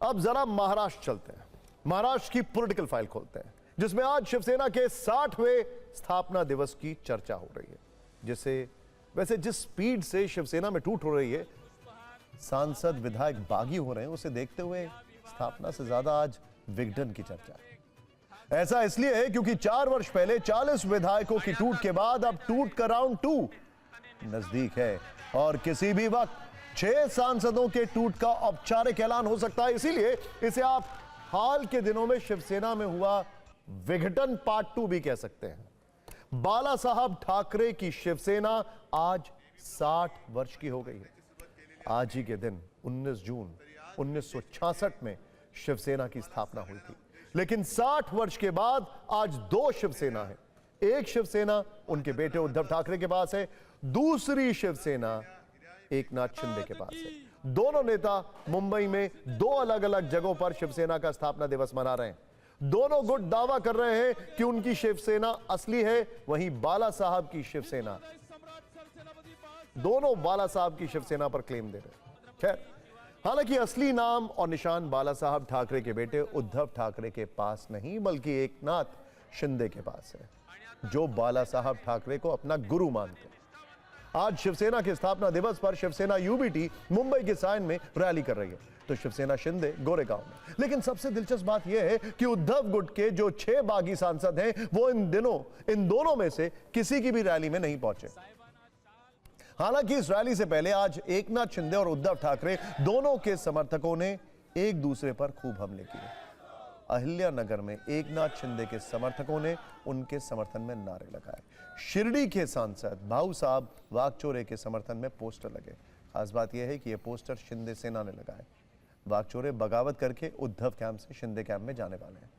अब जरा महाराष्ट्र चलते हैं। महाराष्ट्र की पॉलिटिकल फाइल खोलते हैं, जिसमें आज शिवसेना के 60वें स्थापना दिवस की चर्चा हो रही है। जिसे वैसे जिस स्पीड से शिवसेना में टूट हो रही है, सांसद विधायक बागी हो रहे हैं, उसे देखते हुए स्थापना से ज्यादा आज विघटन की चर्चा है। ऐसा इसलिए है क्योंकि 4 वर्ष पहले 40 विधायकों की टूट के बाद अब टूट का राउंड 2 नजदीक है और किसी भी वक्त 6 सांसदों के टूट का औपचारिक ऐलान हो सकता है। इसीलिए इसे आप हाल के दिनों में शिवसेना में हुआ विघटन पार्ट 2 भी कह सकते हैं। बाला साहब ठाकरे की शिवसेना आज 60 वर्ष की हो गई है। आज ही के दिन 19 जून 1966 में शिवसेना की स्थापना हुई थी, लेकिन 60 वर्ष के बाद आज 2 शिवसेना है। एक शिवसेना उनके बेटे उद्धव ठाकरे के पास है, दूसरी शिवसेना एकनाथ शिंदे के पास है। दोनों नेता मुंबई में 2 अलग अलग जगहों पर शिवसेना का स्थापना दिवस मना रहे हैं। दोनों गुट दावा कर रहे हैं कि उनकी शिवसेना असली है, वहीं बाला साहब की शिवसेना, दोनों बाला साहब की शिवसेना पर क्लेम दे रहे हैं। खैर, हालांकि असली नाम और निशान बाला साहब ठाकरे के बेटे उद्धव ठाकरे के पास नहीं, बल्कि एकनाथ शिंदे के पास है, जो बाला साहब ठाकरे को अपना गुरु मानते हैं। आज शिवसेना के स्थापना दिवस पर शिवसेना यूबीटी मुंबई के सायन में रैली कर रही है, तो शिवसेना शिंदे गोरेगांव में। लेकिन सबसे दिलचस्प बात यह है कि उद्धव गुट के जो 6 बागी सांसद हैं, वो इन दोनों में से किसी की भी रैली में नहीं पहुंचे। हालांकि इस रैली से पहले आज एकनाथ शिंदे और उद्धव ठाकरे दोनों के समर्थकों ने एक दूसरे पर खूब हमले किए। अहिल्यानगर में एकनाथ शिंदे के समर्थकों ने उनके समर्थन में नारे लगाए। शिरडी के सांसद भाऊ साहब वागचौरे के समर्थन में पोस्टर लगे। खास बात यह है कि यह पोस्टर शिंदे सेना ने लगाए। वागचौरे बगावत करके उद्धव कैंप से शिंदे कैंप में जाने वाले हैं।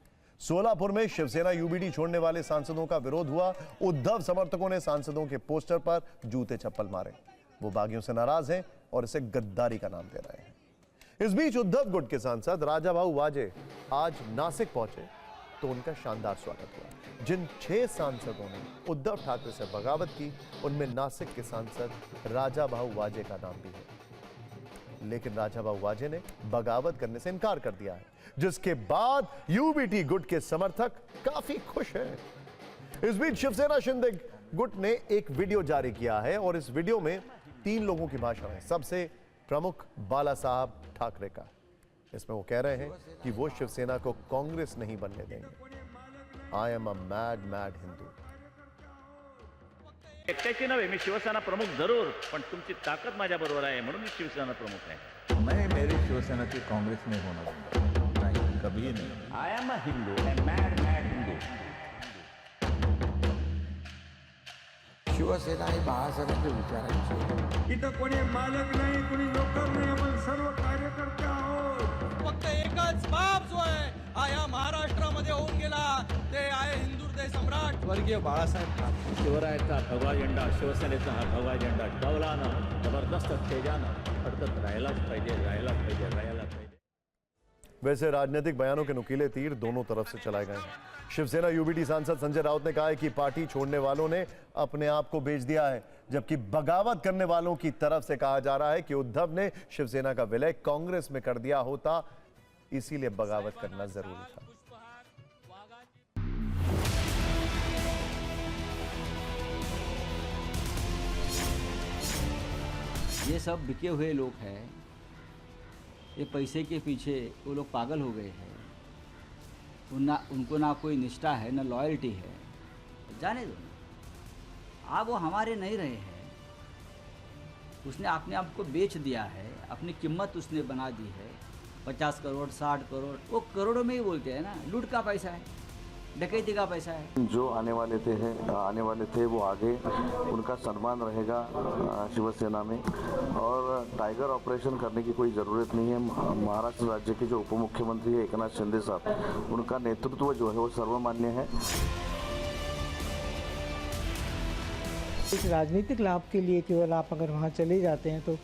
सोलापुर में शिवसेना यूबीटी छोड़ने वाले सांसदों का विरोध हुआ। उद्धव समर्थकों ने सांसदों के पोस्टर पर जूते चप्पल मारे। वो बागियों से नाराज हैं और इसे गद्दारी का नाम दे रहे हैं। इस बीच उद्धव गुट के सांसद राजाभाऊ वाजे आज नासिक पहुंचे तो उनका शानदार स्वागत हुआ। जिन 6 सांसदों ने उद्धव ठाकरे से बगावत की, उनमें नासिक के सांसद राजाभाऊ वाजे का नाम भी है। लेकिन राजाभाऊ वाजे ने बगावत करने से इनकार कर दिया है, जिसके बाद यूबीटी गुट के समर्थक काफी खुश हैं। इस बीच शिवसेना शिंदे गुट ने एक वीडियो जारी किया है और इस वीडियो में 3 लोगों की भाषण है। सबसे प्रमुख बाला साहब ठाकरे का। इसमें वो कह रहे हैं कि वो शिवसेना को कांग्रेस नहीं बनने देंगे। I am a mad mad Hindu. एकट्याची नव्हे, मी शिवसेना प्रमुख जरूर, पण तुमची ताकद माझ्या बरोबर आहे म्हणून मी शिवसेना प्रमुख आहे। मैं मेरी शिवसेना की कांग्रेस में होना दूंगा, नहीं, कभी नहीं। I am a Hindu, mad mad Hindu. Shivsena ही बाळासाहेबांच्या विचारांची। इथं कोणी मालक नाही, कोणी नोकर नाही, आपण सर्व कार्यकर्ते आहोत। फक्त एकच बाप जो आहे या महाराष्ट्रामध्ये होऊन गेला, ते आहे हिंदुहृदय सम्राट स्वर्गीय बाळासाहेब ठाकरे। शिवरायाचा भगवा झेंडा, शिवसेनेचा हा भगवा झेंडा डौलानं जबरदस्त तेजानं फडकत राहायलाच पाहिजे, राहायलाच पाहिजे, राहायलाच पाहिजे। वैसे राजनीतिक बयानों के नुकीले तीर दोनों तरफ से चलाए गए हैं। शिवसेना यूबीटी सांसद संजय राउत ने कहा है कि पार्टी छोड़ने वालों ने अपने आप को बेच दिया है, जबकि बगावत करने वालों की तरफ से कहा जा रहा है कि उद्धव ने शिवसेना का विलय कांग्रेस में कर दिया होता, इसीलिए बगावत करना जरूरी था। ये सब बिके हुए लोग हैं, ये पैसे के पीछे वो लोग पागल हो गए हैं। उनको ना कोई निष्ठा है, ना लॉयल्टी है। जाने दो ना, अब वो हमारे नहीं रहे हैं। उसने अपने आप को बेच दिया है, अपनी कीमत उसने बना दी है। 50 करोड़ 60 करोड़, वो करोड़ों में ही बोलते हैं ना। लूट का पैसा है, डकैती का पैसा है। जो आने वाले थे वो आगे, उनका सम्मान रहेगा शिवसेना में। और टाइगर ऑपरेशन करने की कोई ज़रूरत नहीं है। महाराष्ट्र राज्य के जो उप मुख्यमंत्री है एकनाथ शिंदे साहब, उनका नेतृत्व जो है वो सर्वमान्य है। इस राजनीतिक लाभ के लिए केवल आप अगर वहाँ चले जाते हैं तो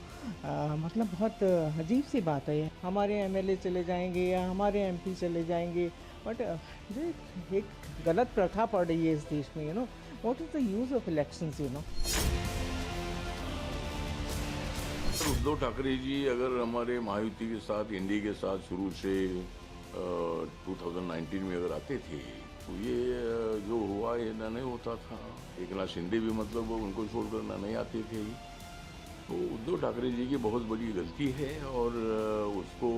मतलब बहुत अजीब सी बात है। हमारे एमएलए चले जाएंगे या हमारे एमपी चले जाएंगे, बट एक गलत प्रथा पड़ रही है इस देश में। What is the use of elections, Uddhav Thackeray ji अगर हमारे महायुति के साथ, इंडी के साथ शुरू से 2019 में अगर आते थे तो ये जो हुआ ये ना नहीं होता था। एकनाथ शिंदे भी मतलब उनको छोड़कर ना नहीं आते थे। तो उद्धव ठाकरे जी की बहुत बड़ी गलती है और उसको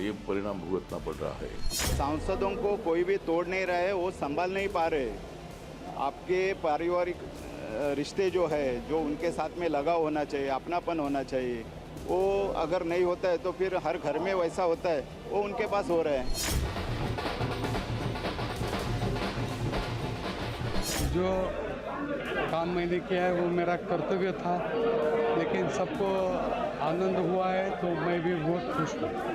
ये परिणाम भुगतना पड़ रहा है। सांसदों को कोई भी तोड़ नहीं रहा है, वो संभाल नहीं पा रहे। आपके पारिवारिक रिश्ते जो है, जो उनके साथ में लगा होना चाहिए, अपनापन होना चाहिए, वो अगर नहीं होता है तो फिर हर घर में वैसा होता है, वो उनके पास हो रहा है। जो काम मैंने किया है वो मेरा कर्तव्य था, लेकिन सबको आनंद हुआ है तो मैं भी बहुत खुश हूँ।